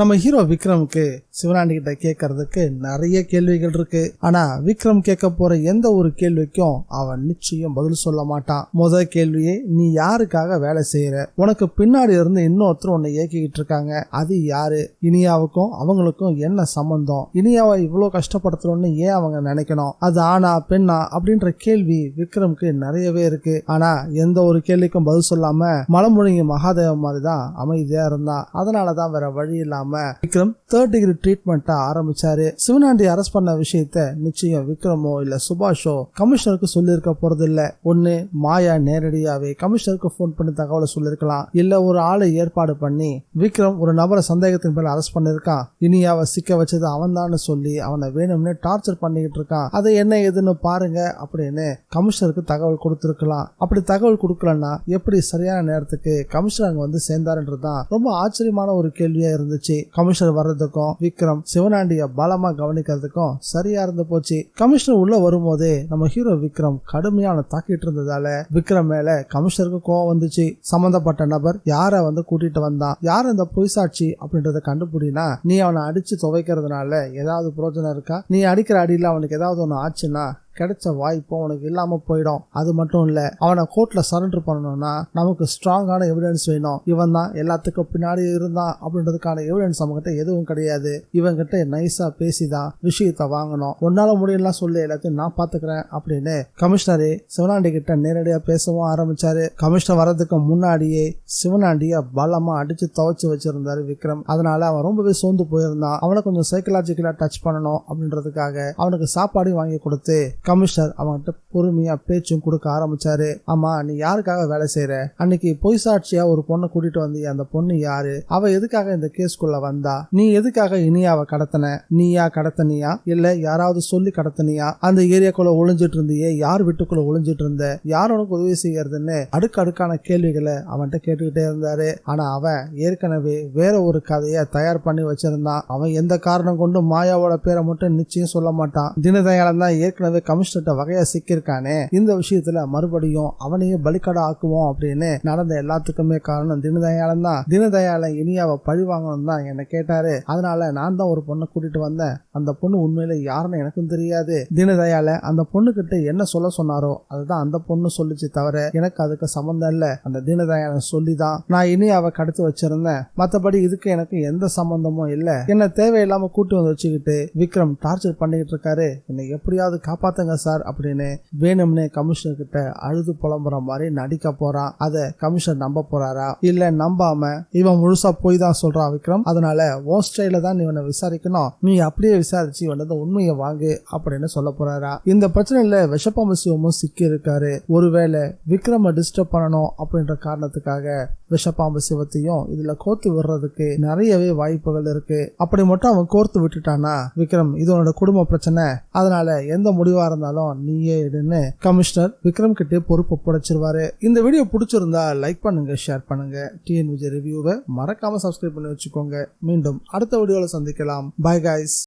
நம்ம ஹீரோ விக்ரமுக்கு சிவனாண்டி கிட்ட கேட்கறதுக்கு நிறைய கேள்விகள் இருக்கு. ஆனா விக்ரம் கேட்க போற எந்த ஒரு கேள்விக்கும் அவன் நிச்சயம் பதில் சொல்ல மாட்டான். முதல் கேள்வியே, நீ யாருக்காக வேலை செய்யற? உனக்கு பின்னாடி இருந்து இன்னொருத்தர் உன்னை இயக்கிக்கிட்டு இருக்காங்க, அது யாரு? இனியாவுக்கும் அவங்களுக்கும் என்ன சம்பந்தம்? இனியாவை இவ்வளவு கஷ்டப்படுத்தணும்னு ஏன் அவங்க நினைக்கணும்? அது ஆனா பெண்ணா அப்படின்ற கேள்வி விக்ரமுக்கு நிறையவே இருக்கு. ஆனா எந்த ஒரு கேள்விக்கும் பதில் சொல்லாம மலமுழுங்கி மகாதேவ மாதிரிதான் அமைதியா இருந்தான். அதனாலதான் வேற வழி இல்லாம விக்ரம் 3rd டிகிரி ட்ரீட்மெண்ட் ஆரம்பிச்சாரு. சிவனாண்டி அரெஸ்ட் பண்ண விஷயத்த நிச்சயம் விக்ரமோ இல்ல சுபாஷோ கமிஷனருக்கு சொல்லிருக்க போறது இல்ல. ஒண்ணு மாயா நேரடியாவே கமிஷனருக்கு போன் பண்ணி தகவலை சொல்லிருக்கலாம், இல்ல ஒரு ஆளை ஏற்பாடு பண்ணி விக்ரம் ஒரு நபரை சந்தேகத்தின் பேர் அரெஸ்ட் பண்ணிருக்கான், இனியாவை சிக்க வச்சது அவன் தான் சொல்லி அவனை வேணும்னு டார்ச்சர் பண்ணிக்கிட்டு இருக்கான், அதை என்ன ஏதுன்னு பாருங்க அப்படின்னு கமிஷனருக்கு தகவல் கொடுத்திருக்கலாம். அப்படி தகவல் கொடுக்கலன்னா எப்படி சரியான நேரத்துக்கு கமிஷனர் அங்க வந்து சேர்ந்தாருன்றதுதான் ரொம்ப ஆச்சரியமான ஒரு கேள்வியா இருந்துச்சு. கமிஷனர் வர்றதுக்கும் விக்ரம் சிவனாண்டிய பலமா கவனிக்கிறதுக்கும் சரியா இருந்து போச்சு. கமிஷனர் உள்ள வரும்போதே நம்ம ஹீரோ விக்ரம் கடுமையான தாக்கிட்டு இருந்ததால விக்ரம் மேல கமிஷனருக்கு கோவம் வந்துச்சு. சம்பந்தப்பட்ட நபர் யார வந்து கூட்டிட்டு வந்தான், யார் இந்த பொய் சாட்சி அப்படின்றத கண்டுபிடினா நீ அவனை அடிச்சு துவைக்கிறதுனால ஏதாவது பிரயோஜனம் இருக்கா? நீ அடிக்கிற அடியில அவனுக்கு ஏதாவது ஒண்ணு ஆச்சுன்னா கிடைச்ச வாய்ப்பும் உனக்கு இல்லாம போயிடும். அது மட்டும் இல்ல, அவனை கோர்ட்ல சரண்டர் பண்ணணும்னா நமக்கு ஸ்ட்ராங்கான எவிடன்ஸ் வேணும். இவன் தான் எல்லாத்துக்கும் பின்னாடி இருந்தான் அப்படின்றதுக்கான எவிடன்ஸ் நம்ம கிட்ட எதுவும் கிடையாது. இவன் கிட்ட நைஸா பேசிதான் விஷயத்த வாங்கணும். உன்னால முடியலாம் சொல்லி எல்லாத்தையும் நான் பாத்துக்கிறேன் அப்படின்னு கமிஷனரே சிவனாண்டி கிட்ட நேரடியா பேசவும் ஆரம்பிச்சாரு. கமிஷனர் வர்றதுக்கு முன்னாடியே சிவனாண்டிய பலமா அடிச்சு துவைச்சு வச்சிருந்தாரு விக்ரம். அதனால அவன் ரொம்பவே சோர்ந்து போயிருந்தான். அவனை கொஞ்சம் சைக்கலாஜிக்கலா டச் பண்ணணும் அப்படின்றதுக்காக அவனுக்கு சாப்பாடையும் வாங்கி கொடுத்து கமிஷனர் அவன்கிட்ட பொறுமையா பேச்சும் கொடுக்க ஆரம்பிச்சாரு. ஆமா, நீ யாருக்காக வேலை செய்யற? அன்னைக்கு பொய் சாட்சியா ஒரு பொண்ணை கூட்டிட்டு வந்து அந்த பொண்ணு யாரு? அவ எதுக்காக இந்த கேஸ்குள்ள வந்தா? நீ எதுக்காக இனியாவை கடத்தின? நீயா கடத்தனியா இல்ல யாராவது சொல்லி கடத்தனியா? அந்த ஏரியாக்குள்ள ஒளிஞ்சிட்டு இருந்தியே, யார் வீட்டுக்குள்ள ஒளிஞ்சிட்டு இருந்த? யார் உனக்கு உதவி செய்யறதுன்னு அடுக்கடுக்கான கேள்விகளை அவன்கிட்ட கேட்டுக்கிட்டே இருந்தாரு. ஆனா அவன் ஏற்கனவே வேற ஒரு கதையை தயார் பண்ணி வச்சிருந்தான். அவன் எந்த காரணம் கொண்டு மாயாவோட பேரை மட்டும் நிச்சயம் சொல்ல மாட்டான். தினதயாளன் தான் ஏற்கனவே கமிஷனர் வகையா சிக்கிருக்கானே, இந்த விஷயத்துல மறுபடியும் அவனையே பலிக்கடை ஆக்குவோம் அப்படின்னு நடந்த எல்லாத்துக்குமே காரணம் தினதயாளன் தான். தினதயாளன் இனியாவை பழி வாங்கணும் தான் என்ன கேட்டாரு. அதனால நான் தான் ஒரு பொண்ணை கூட்டிட்டு வந்தேன். அந்த பொண்ணு உண்மையில யாருன்னு எனக்கும் தெரியாது. தினதயாளன் அந்த பொண்ணு கிட்ட என்ன சொல்ல சொன்னாரோ அதுதான் அந்த பொண்ணு சொல்லிச்சு தவிர எனக்கு அதுக்கு சம்பந்தம் இல்ல. அந்த தினதயாளன் சொல்லிதான் நான் இனியாவை கடத்தி வச்சிருந்தேன். மத்தபடி இதுக்கு எனக்கு எந்த சம்பந்தமும் இல்ல. என்ன தேவையில்லாம கூட்டி வந்து வச்சுக்கிட்டு விக்ரம் டார்ச்சர் பண்ணிட்டு இருக்காரு, என்னை எப்படியாவது காப்பாத்துங்க சார் அப்படின்னு வேணும்னே கமிஷனர் கிட்ட அழுது புலம்புற மாதிரி நடிக்க போறான். அத கமிஷனர் நம்ப போறாரா இல்ல நம்பாம இவன் முழுசா போய் தான் சொல்றான் விக்ரம், அதனால உன் ஸ்டைல தான் நீ இவனை விசாரிக்கணும், நீ அப்படியே விசாரிச்சு இவனது உண்மையை வாங்கு அப்படின்னு சொல்ல போறாரா. இந்த பிரச்சனையில விஷப்பாம்பு சிவமும் சிக்கி இருக்காரு. ஒருவேளை விக்ரம டிஸ்டர்ப் பண்ணணும் அப்படின்ற காரணத்துக்காக விஷப்பாம்பு சிவத்தையும் இதுல கோர்த்து விடுறதுக்கு நிறையவே வாய்ப்புகள் இருக்கு. அப்படி மட்டும் அவன் கோர்த்து விட்டுட்டானா விக்ரம் இது உன்னோட குடும்ப பிரச்சனை, அதனால எந்த முடிவா இருந்தாலும் நீயே எடுன்னு கமிஷனர் விக்ரம் கிட்டே பொறுப்பு புடைச்சிருவாரு. இந்த வீடியோ பிடிச்சிருந்தா லைக் பண்ணுங்க, ஷேர் பண்ணுங்க. டிஎன் விஜய் ரிவ்யூவை மறக்காம சப்ஸ்கிரைப் பண்ணி வச்சுக்கோங்க. மீண்டும் அடுத்த வீடியோல சந்திக்கலாம். Bye guys.